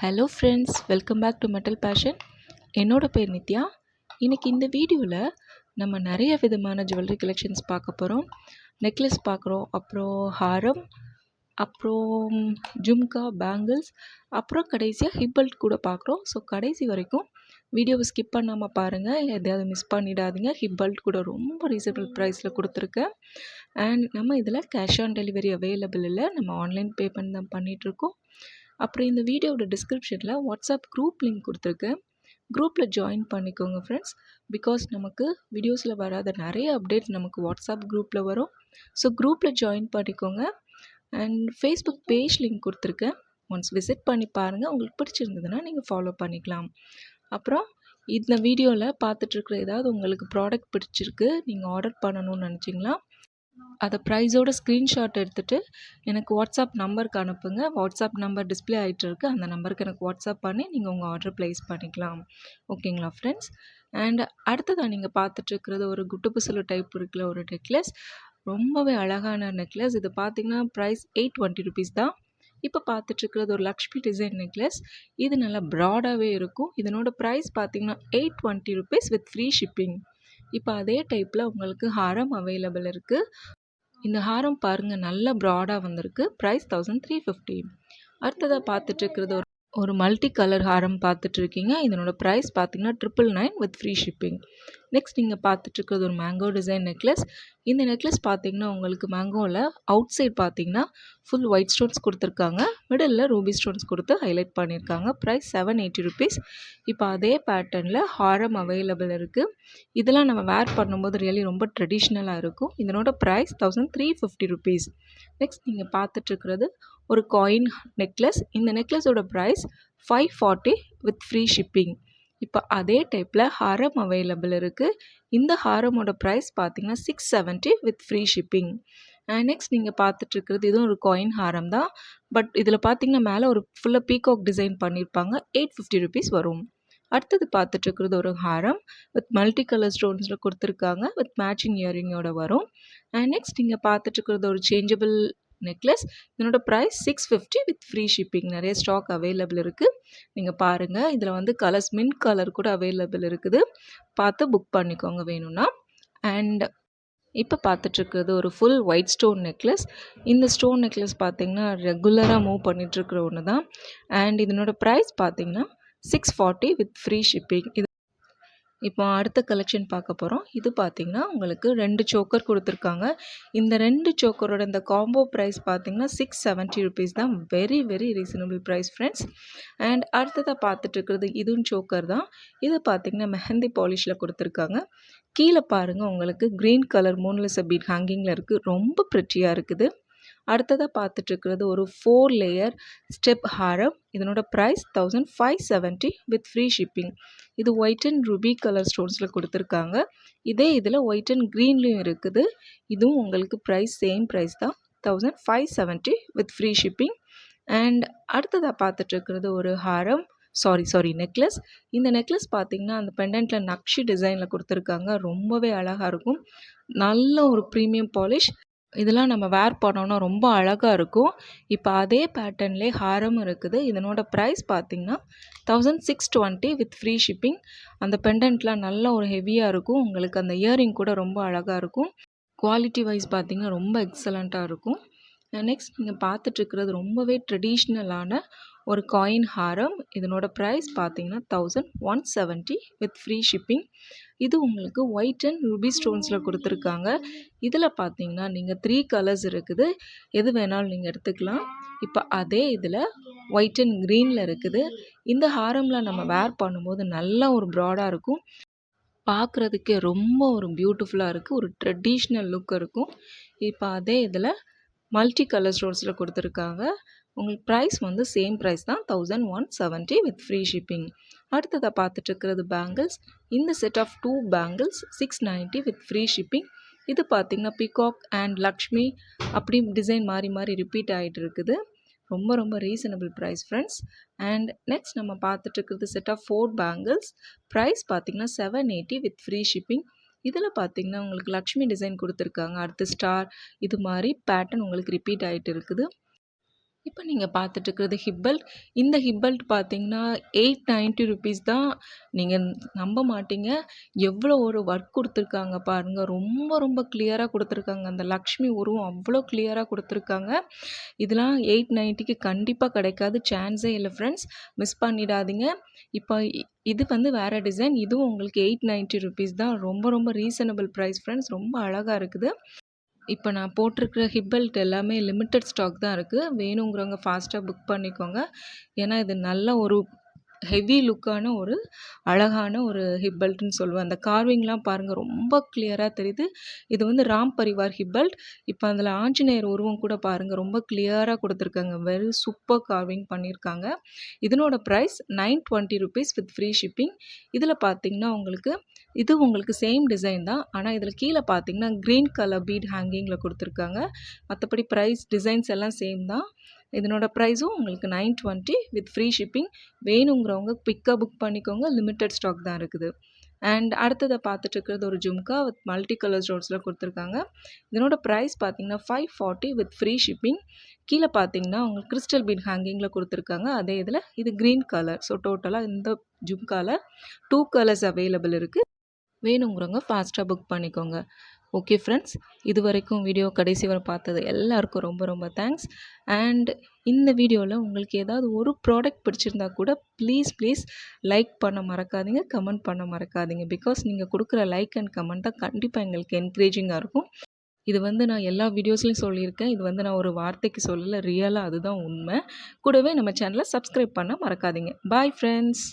Hello friends, welcome back to metal fashion. என்னோட பேர் நித்யா. இன்றைக்கி இந்த வீடியோவில் நம்ம நிறைய விதமான ஜுவல்லரி கலெக்ஷன்ஸ் பார்க்க போகிறோம். நெக்லஸ் பார்க்குறோம், அப்புறம் ஹாரம், அப்புறம் ஜும்கா, பேங்கிள்ஸ், அப்புறம் கடைசியாக ஹிப்பல்ட் கூட பார்க்குறோம். ஸோ கடைசி வரைக்கும் வீடியோவை ஸ்கிப் பண்ணாமல் பாருங்கள், எதையாவது மிஸ் பண்ணிடாதீங்க. ஹிப்பல்ட் கூட ரொம்ப ரீசனபிள் ப்ரைஸில் கொடுத்துருக்கேன். அண்ட் நம்ம இதில் கேஷ் ஆன் டெலிவரி அவைலபிள் இல்லை, நம்ம ஆன்லைன் பேமெண்ட் தான் பண்ணிகிட்ருக்கோம். அப்புறம் இந்த வீடியோவோட டிஸ்கிரிப்ஷனில் வாட்ஸ்அப் குரூப் லிங்க் கொடுத்துருக்கேன். குரூப்பில் ஜாயின் பண்ணிக்கோங்க ஃப்ரெண்ட்ஸ். பிகாஸ் நமக்கு வீடியோஸில் வராத நிறைய அப்டேட்ஸ் நமக்கு வாட்ஸ்அப் குரூப்பில் வரும். ஸோ குரூப்பில் ஜாயின் பண்ணிக்கோங்க. அண்ட் ஃபேஸ்புக் பேஜ் லிங்க் கொடுத்துருக்கேன். ஒன்ஸ் விசிட் பண்ணி பாருங்கள், உங்களுக்கு பிடிச்சிருந்ததுன்னா நீங்கள் ஃபாலோ பண்ணிக்கலாம். அப்புறம் இந்த வீடியோவில் பார்த்துட்ருக்குற ஏதாவது உங்களுக்கு ப்ராடக்ட் பிடிச்சிருக்கு, நீங்கள் ஆர்டர் பண்ணணும்னு நினச்சிங்களா, அதை ப்ரைஸோட ஸ்க்ரீன்ஷாட் எடுத்துகிட்டு எனக்கு வாட்ஸ்அப் நம்பருக்கு அனுப்புங்க. வாட்ஸ்அப் நம்பர் டிஸ்பிளே ஆகிட்டு இருக்குது, அந்த நம்பருக்கு எனக்கு வாட்ஸ்அப் பண்ணி நீங்கள் உங்கள் ஆர்டர் ப்ளேஸ் பண்ணிக்கலாம். ஓகேங்களா ஃப்ரெண்ட்ஸ்? அண்ட் அடுத்ததாக நீங்கள் பார்த்துட்ருக்கிறது ஒரு குட்டு புசுலு டைப் இருக்கிற ஒரு நெக்லஸ். ரொம்பவே அழகான நெக்லஸ். இது பார்த்திங்கன்னா ப்ரைஸ் 820 ருபீஸ் தான். இப்போ பார்த்துட்ருக்கிறது ஒரு லக்ஷ்மி டிசைன் நெக்லஸ். இது நல்லா ப்ராடாகவே இருக்கும். இதனோட ப்ரைஸ் பார்த்திங்கன்னா 820 ருபீஸ் வித் ஃப்ரீ ஷிப்பிங். இப்போ அதே டைப்பில் உங்களுக்கு ஹாரம் அவைலபிள் இருக்குது. இந்த ஹாரம் பாருங்கள், நல்ல ப்ராடாக வந்திருக்கு. ப்ரைஸ் 1350. அடுத்ததாக பார்த்துட்ருக்கிறது ஒரு மல்டி கலர் ஹாரம் பார்த்துட்ருக்கீங்க. இதனோட ப்ரைஸ் பார்த்திங்கன்னா 999 வித் ஃப்ரீ ஷிப்பிங். நெக்ஸ்ட் நீங்கள் பார்த்துட்ருக்கிறது ஒரு மேங்கோ டிசைன் நெக்லஸ். இந்த நெக்லஸ் பார்த்திங்கன்னா உங்களுக்கு மேங்கோவில் அவுட் சைட் பார்த்திங்கன்னா ஃபுல் ஒயிட் ஸ்டோன்ஸ் கொடுத்துருக்காங்க, மிடில் ரூபி ஸ்டோன்ஸ் கொடுத்து ஹைலைட் பண்ணியிருக்காங்க. Price 780 rupees. இப்போ அதே பேட்டர்னில் ஹாரம் அவைலபிள் இருக்குது. இதெல்லாம் நம்ம வேர் பண்ணும்போது ரியலி ரொம்ப ட்ரெடிஷ்னலாக இருக்கும். இதனோட ப்ரைஸ் 1350 ருபீஸ். நெக்ஸ்ட் நீங்கள் பார்த்துட்ருக்கிறது ஒரு காயின் நெக்லஸ். இந்த நெக்லஸோட ப்ரைஸ் 540 வித் ஃப்ரீ ஷிப்பிங். இப்போ அதே டைப்பில் ஹாரம் அவைலபிள் இருக்குது. இந்த ஹாரமோட ப்ரைஸ் பார்த்திங்கன்னா 670 வித் ஃப்ரீ ஷிப்பிங். நெக்ஸ்ட் நீங்கள் பார்த்துட்ருக்கிறது இதுவும் ஒரு காயின் ஹாரம் தான். பட் இதில் பார்த்திங்கன்னா மேலே ஒரு ஃபுல்லாக பீகாக் டிசைன் பண்ணியிருப்பாங்க. 850 ருபீஸ் வரும். அடுத்தது பார்த்துட்ருக்கிறது ஒரு ஹாரம் வித் மல்டி கலர் ஸ்டோன்ஸில் கொடுத்துருக்காங்க, வித் மேட்சிங் இயரிங்கோட வரும். நெக்ஸ்ட் நீங்கள் பார்த்துட்ருக்கிறது ஒரு சேஞ்சபிள் நெக்லஸ். இதனோட ப்ரைஸ் 650 வித் ஃப்ரீ ஷிப்பிங். நிறைய ஸ்டாக் அவைலபிள் இருக்குது, நீங்கள் பாருங்கள். இதில் வந்து கலர்ஸ் மின்ட் கலர் கூட அவைலபிள் இருக்குது, பார்த்து புக் பண்ணிக்கோங்க வேணும்னா. அண்ட் இப்போ பார்த்துட்ருக்கிறது ஒரு ஃபுல் ஒயிட் ஸ்டோன் நெக்லஸ். இந்த ஸ்டோன் நெக்லஸ் பார்த்திங்கன்னா ரெகுலராக மூவ் பண்ணிகிட்ருக்கிற ஒன்று தான். அண்ட் இதனோட ப்ரைஸ் பார்த்திங்கன்னா 640 வித் ஃப்ரீ ஷிப்பிங். இப்போ அடுத்த கலெக்ஷன் பார்க்க போகிறோம். இது பார்த்திங்கன்னா உங்களுக்கு 2 சோக்கர் கொடுத்துருக்காங்க. இந்த 2 சோக்கரோட இந்த காம்போ ப்ரைஸ் பார்த்திங்கன்னா 670 ருபீஸ் தான். Very very reasonable price friends. And அடுத்ததாக பார்த்துட்ருக்கிறது இதுவும் சோக்கர் தான். இது பார்த்திங்கன்னா மெஹந்தி பாலிஷில் கொடுத்துருக்காங்க. கீழே பாருங்கள், உங்களுக்கு க்ரீன் கலர் மூன்லெஸ் பீட் ஹேங்கிங்கில் இருக்குது. ரொம்ப ப்ரிட்டியாக இருக்குது. அடுத்ததாக பார்த்துட்ருக்கிறது ஒரு 4 லேயர் ஸ்டெப் ஹாரம். இதனோட ப்ரைஸ் 1570 வித் ஃப்ரீ ஷிப்பிங். இது ஒயிட் அண்ட் ரூபி கலர் ஸ்டோன்ஸில் கொடுத்துருக்காங்க. இதே இதில் ஒயிட் அண்ட் க்ரீன்லேயும் இருக்குது. இதுவும் உங்களுக்கு ப்ரைஸ் சேம் ப்ரைஸ் தான், 1570 வித் ஃப்ரீ ஷிப்பிங். அண்ட் அடுத்ததாக பார்த்துட்ருக்கிறது ஒரு ஹாரம், சாரி நெக்லஸ். இந்த நெக்லஸ் பார்த்திங்கன்னா அந்த பெண்டன்ட்டில் நக்ஷி டிசைனில் கொடுத்துருக்காங்க. ரொம்பவே அழகாக இருக்கும். நல்ல ஒரு ப்ரீமியம் பாலிஷ். இதெல்லாம் நம்ம வேர் பண்ணோன்னா ரொம்ப அழகாக இருக்கும். இப்போ அதே பேட்டர்ன்லேயே ஹாரம் இருக்குது. இதனோட ப்ரைஸ் பார்த்திங்கன்னா 1620 வித் ஃப்ரீ ஷிப்பிங். அந்த பெண்டன்ட்லாம் நல்ல ஒரு ஹெவியாக இருக்கும். உங்களுக்கு அந்த இயரிங் கூட ரொம்ப அழகாக இருக்கும். குவாலிட்டி வைஸ் பார்த்திங்கன்னா ரொம்ப எக்ஸலண்ட்டாக இருக்கும். நெக்ஸ்ட் நீங்கள் பார்த்துட்ருக்கிறது ரொம்பவே ட்ரெடிஷ்னலான ஒரு காயின் ஹாரம். இதனோட ப்ரைஸ் பார்த்திங்கன்னா 1170 வித் ஃப்ரீ ஷிப்பிங். இது உங்களுக்கு ஒயிட் அண்ட் ரூபி ஸ்டோன்ஸில் கொடுத்துருக்காங்க. இதில் பார்த்தீங்கன்னா நீங்கள் 3 கலர்ஸ் இருக்குது, எது வேணாலும் நீங்கள் எடுத்துக்கலாம். இப்போ அதே இதில் ஒயிட் அண்ட் க்ரீனில் இருக்குது. இந்த ஹாரமில் நம்ம வேர் பண்ணும்போது நல்ல ஒரு ப்ராடாக இருக்கும், பார்க்குறதுக்கே ரொம்ப ஒரு பியூட்டிஃபுல்லாக இருக்குது, ஒரு ட்ரெடிஷ்னல் லுக் இருக்கும். இப்போ அதே இதில் மல்டி கலர் ஸ்டோன்ஸில் கொடுத்துருக்காங்க. உங்களுக்கு ப்ரைஸ் வந்து சேம் ப்ரைஸ் தான், 1170 வித் ஃப்ரீ ஷிப்பிங். அடுத்ததாக பார்த்துட்ருக்கிறது பேங்கிள்ஸ். இந்த set of 2 bangles 690 with free shipping. இது பார்த்திங்கன்னா பிகாக் அண்ட் லக்ஷ்மி அப்படி டிசைன் மாறி மாறி ரிப்பீட் ஆகிட்டு இருக்குது. ரொம்ப ரொம்ப reasonable price friends. And next நம்ம பார்த்துட்ருக்கிறது செட் ஆஃப் 4 பேங்கிள்ஸ். ப்ரைஸ் பார்த்திங்கன்னா 780 வித் ஃப்ரீ ஷிப்பிங். இதில் பார்த்திங்கன்னா உங்களுக்கு லக்ஷ்மி டிசைன் கொடுத்துருக்காங்க, அடுத்து ஸ்டார், இது மாதிரி பேட்டர்ன் உங்களுக்கு ரிப்பீட் ஆகிட்டு இருக்குது. இப்போ நீங்கள் பார்த்துட்டு இருக்கிறது ஹிப் பெல்ட். இந்த ஹிப் பெல்ட் பார்த்தீங்கன்னா ₹890 தான். நீங்கள் நம்ப மாட்டீங்க. எவ்வளோ ஒரு ஒர்க் குடுத்துருக்காங்க பாருங்க. ரொம்ப ரொம்ப கிளியரா குடுத்துருக்காங்க. அந்த லக்ஷ்மி உருவம் அவ்வளோ கிளியரா குடுத்துருக்காங்க. இதெல்லாம் 890க்கு கண்டிப்பா கிடைக்காது. சான்ஸே இல்ல ஃப்ரெண்ட்ஸ். மிஸ் பண்ணிடாதீங்க. இப்போ இது வந்து வேற டிசைன். இதுவும் உங்களுக்கு ₹890 தான். ரொம்ப ரொம்ப ரீசனபிள் பிரைஸ் ஃப்ரெண்ட்ஸ். ரொம்ப அழகா இருக்குது. இப்போ நான் போட்டிருக்கிற ஹிப் பெல்ட் எல்லாமே லிமிட்டட் ஸ்டாக் தான் இருக்குது. வேணுங்கிறவங்க ஃபாஸ்ட்டாக புக் பண்ணிக்கோங்க. ஏன்னா இது நல்ல ஒரு ஹெவி லுக்கான ஒரு அழகான ஒரு ஹிப் பெல்ட்னு சொல்லுவேன். அந்த கார்விங்லாம் பாருங்கள் ரொம்ப கிளியராக தெரியுது. இது வந்து ராம் பரிவார் ஹிப் பெல்ட். இப்போ அதில் ஆஞ்சநேயர் உருவம் கூட பாருங்கள் ரொம்ப கிளியராக கொடுத்துருக்காங்க. வெரி சூப்பர் கார்விங் பண்ணியிருக்காங்க. இதனோட ப்ரைஸ் ₹920 வித் ஃப்ரீ ஷிப்பிங். இதில் பார்த்தீங்கன்னா உங்களுக்கு சேம் டிசைன் தான். ஆனால் இதில் கீழே பார்த்தீங்கன்னா க்ரீன் கலர் பீட் ஹேங்கிங்கில் கொடுத்துருக்காங்க. மற்றபடி ப்ரைஸ் டிசைன்ஸ் எல்லாம் சேம் தான். இதனோட ப்ரைஸும் உங்களுக்கு $920 வித் ஃப்ரீ ஷிப்பிங். வேணுங்கிறவங்க குயிக்காக புக் பண்ணிக்கோங்க. லிமிட்டட் ஸ்டாக் தான் இருக்குது. அண்ட் அடுத்ததை பார்த்துட்டு இருக்கிறது ஒரு ஜும்கா வித் மல்டி கலர் ஸ்டோன்ஸில் கொடுத்துருக்காங்க. இதனோட ப்ரைஸ் பார்த்தீங்கன்னா $540 வித் ஃப்ரீ ஷிப்பிங். கீழே பார்த்தீங்கன்னா உங்களுக்கு கிறிஸ்டல் பீட் ஹேங்கிங்கில் கொடுத்துருக்காங்க. அதே இதில் இது க்ரீன் கலர். ஸோ டோட்டலாக இந்த ஜும்காவில் 2 கலர்ஸ் அவைலபிள் இருக்குது. வேணுங்கிறவங்க ஃபாஸ்ட்டாக புக் பண்ணிக்கோங்க. ஓகே ஃப்ரெண்ட்ஸ், இது வரைக்கும் வீடியோ கடைசி வரை பார்த்தது எல்லாருக்கும் ரொம்ப ரொம்ப தேங்க்ஸ். அண்ட் இந்த வீடியோவில் உங்களுக்கு ஏதாவது ஒரு ப்ராடக்ட் பிடிச்சிருந்தா கூட ப்ளீஸ் லைக் பண்ண மறக்காதீங்க, கமெண்ட் பண்ண மறக்காதீங்க. பிகாஸ் நீங்கள் கொடுக்குற லைக் அண்ட் கமெண்ட் தான் கண்டிப்பாக எங்களுக்கு என்கரேஜிங்காக இருக்கும். இது வந்து நான் எல்லா வீடியோஸ்லையும் சொல்லியிருக்கேன். இது வந்து நான் ஒரு வார்த்தைக்கு சொல்லலை, ரியலாக அதுதான் உண்மை. கூடவே நம்ம சேனலை சப்ஸ்கிரைப் பண்ண மறக்காதீங்க. Bye friends.